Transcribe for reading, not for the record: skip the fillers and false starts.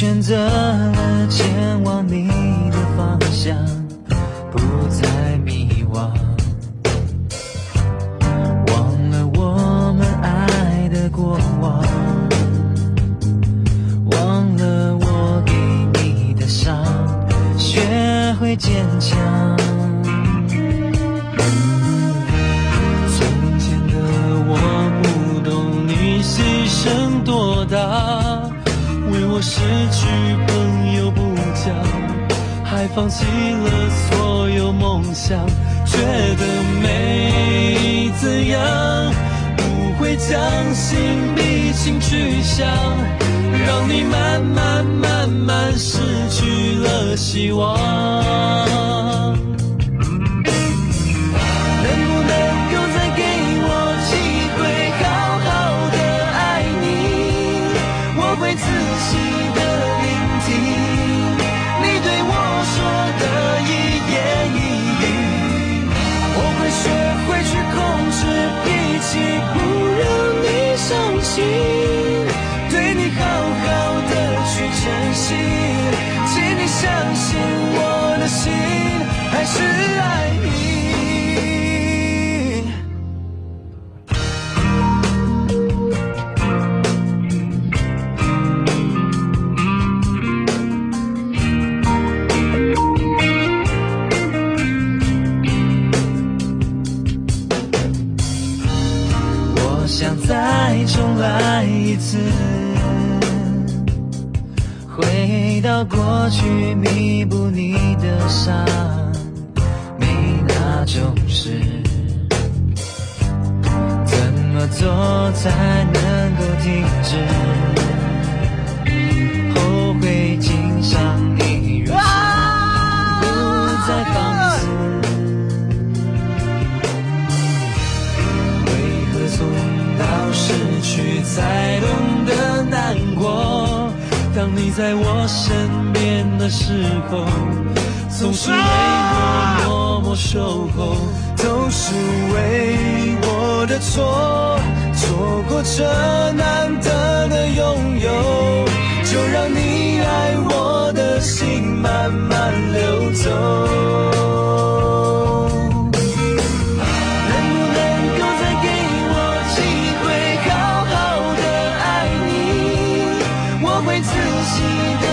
选择了前往你的方向，不再迷惘，忘了我们爱的过往，忘了我给你的伤，学会坚强。从前的我不懂你牺牲多大，为我失去朋友不讲，还放弃了所有梦想，觉得没怎样，不会将心比心去想，让你慢慢失去了希望。能不能够再给我机会好好的爱你，我会仔细的聆听你对我说的一言一语，我会学会去控制脾气，不让你伤心，对你好好的去珍惜，请你相信我的心还是爱你。我想再重来一次，回到过去弥补你的伤，没那种事，怎么做才能够停止？后悔经伤你如此，不再放肆，为何从到失去才懂得难过？当你在我身边的时候，总是为我默默守候，都是为我的错，错过这难得的拥有，就让你爱我的心慢慢流走。仔细的